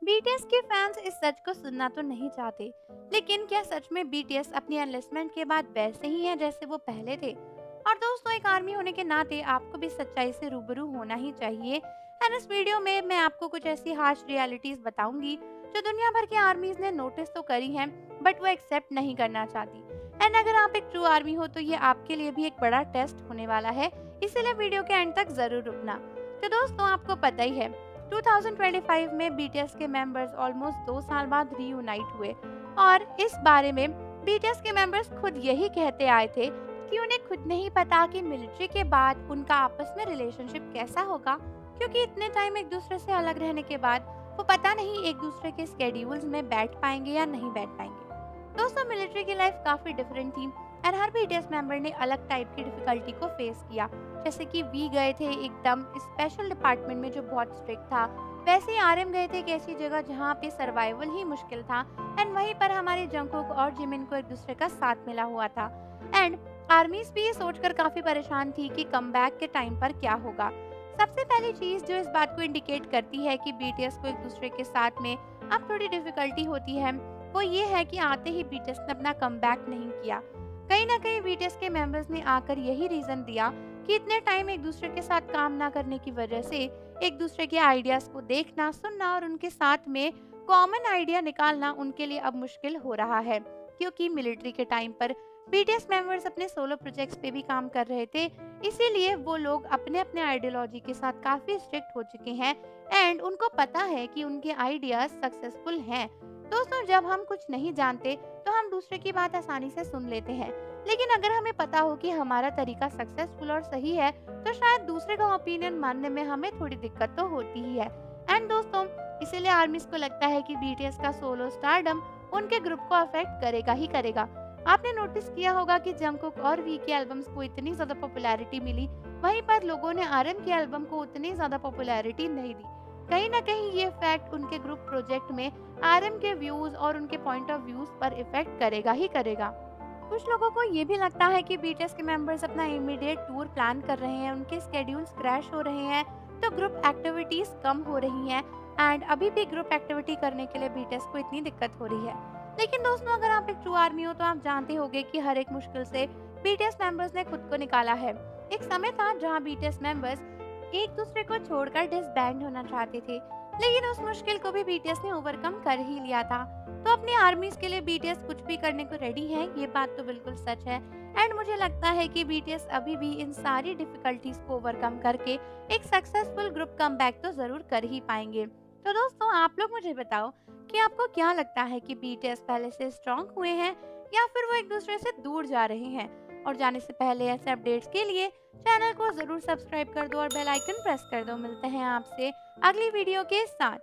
BTS के fans इस सच को सुनना तो नहीं चाहते, लेकिन क्या सच में बीटीएस अपनी एनलिस्टमेंट के बाद वैसे ही हैं जैसे वो पहले थे? और दोस्तों, एक आर्मी होने के नाते आपको भी सच्चाई से रूबरू होना ही चाहिए। एंड इस वीडियो में मैं आपको कुछ ऐसी हार्श रियलिटीज बताऊंगी जो दुनिया भर के आर्मीज ने नोटिस तो करी हैं, बट वो एक्सेप्ट नहीं करना चाहती। एंड अगर आप एक ट्रू आर्मी हो तो ये आपके लिए भी एक बड़ा टेस्ट होने वाला है, इसीलिए वीडियो के एंड तक जरूर रुकना। तो दोस्तों, आपको पता ही है 2025 में बीटीएस के मेंबर्स ऑलमोस्ट 2 साल बाद रीयूनाइट हुए, और इस बारे में बीटीएस के मेंबर्स खुद यही कहते आए थे कि उन्हें खुद नहीं पता कि मिलिट्री के बाद उनका आपस में रिलेशनशिप कैसा होगा, क्योंकि इतने टाइम एक दूसरे से अलग रहने के बाद वो पता नहीं एक दूसरे के स्केड्यूल्स में बैठ पाएंगे या नहीं बैठ पाएंगे। दोस्तों, मिलिट्री की लाइफ काफी डिफरेंट थी और हर बीटीएस मेंबर ने अलग टाइप की डिफिकल्टी को फेस किया। जैसे कि वी गए थे एकदम स्पेशल डिपार्टमेंट में जो बहुत स्ट्रिक्ट था, वैसे ही आरएम गए थे एक ऐसी जगह जहाँ पे सर्वाइवल ही मुश्किल था। एंड वहीं पर हमारे जंगकुक और जिमिन को एक दूसरे का साथ मिला हुआ था। एंड आर्मीज भी ये सोचकर काफी परेशान थी कि कमबैक के टाइम पर क्या होगा। सबसे पहली चीज जो इस बात को इंडिकेट करती है कि बीटीएस को एक दूसरे के साथ में अब थोड़ी डिफिकल्टी होती है, वो ये है कि आते ही बीटीएस ने अपना कमबैक नहीं किया। कहीं ना कहीं बीटीएस के मेंबर्स ने आकर यही रीजन दिया कि इतने टाइम एक दूसरे के साथ काम ना करने की वजह से एक दूसरे के आइडियाज को देखना, सुनना और उनके साथ में कॉमन आइडिया निकालना उनके लिए अब मुश्किल हो रहा है, क्योंकि मिलिट्री के टाइम पर बीटीएस मेंबर्स अपने सोलो प्रोजेक्ट्स पे भी काम कर रहे थे। इसीलिए वो लोग अपने अपने आइडियोलॉजी के साथ काफी स्ट्रिक्ट हो चुके हैं एंड उनको पता है कि उनके आइडियाज सक्सेसफुल हैं। दोस्तों, जब हम कुछ नहीं जानते तो हम दूसरे की बात आसानी से सुन लेते हैं, लेकिन अगर हमें पता हो कि हमारा तरीका सक्सेसफुल और सही है तो शायद दूसरे का ओपिनियन मानने में हमें थोड़ी दिक्कत तो होती ही है। एंड दोस्तों, इसीलिए आर्मीज को लगता है कि बीटीएस का सोलो स्टारडम उनके ग्रुप को अफेक्ट करेगा ही करेगा। आपने नोटिस किया होगा कि जंगकुक और वी के एल्बम्स को इतनी ज्यादा पॉपुलैरिटी मिली, वहीं पर लोगों ने आरएम के एल्बम को उतनी ज्यादा पॉपुलैरिटी नहीं दी। कहीं ना कहीं ये फैक्ट उनके ग्रुप प्रोजेक्ट में आरएम के व्यूज और उनके पॉइंट ऑफ व्यूज पर इफेक्ट करेगा ही करेगा। कुछ लोगों को ये भी लगता है कि बीटीएस के मेंबर्स अपना इमीडिएट टूर प्लान कर रहे हैं, उनके स्केड्यूल्स क्रैश हो रहे हैं, तो ग्रुप एक्टिविटीज कम हो रही हैं एंड अभी भी ग्रुप एक्टिविटी करने के लिए बीटीएस को इतनी दिक्कत हो रही है। लेकिन दोस्तों, अगर आप एक ट्रू आर्मी हो तो आप जानते होंगे कि हर एक मुश्किल से बीटीएस मेंबर्स ने खुद को निकाला है। एक समय था जहां बीटीएस मेंबर्स एक दूसरे को छोड़कर डिसबैंड होना चाहते थे, लेकिन उस मुश्किल को भी बीटीएस ने ओवरकम कर ही लिया था। तो अपनी आर्मीज के लिए बीटीएस कुछ भी करने को रेडी है, ये बात तो बिल्कुल सच है। एंड मुझे लगता है कि बीटीएस अभी भी इन सारी डिफिकल्टीज को ओवरकम करके एक सक्सेसफुल ग्रुप कमबैक तो जरूर कर ही पाएंगे। तो दोस्तों, आप लोग मुझे बताओ कि आपको क्या लगता है कि बीटीएस पहले से स्ट्रांग हुए हैं या फिर वो एक दूसरे से दूर जा रहे हैं? और जाने से पहले ऐसे अपडेट्स के लिए चैनल को जरूर सब्सक्राइब कर दो और बेल आइकन प्रेस कर दो। मिलते हैं आपसे अगली वीडियो के साथ।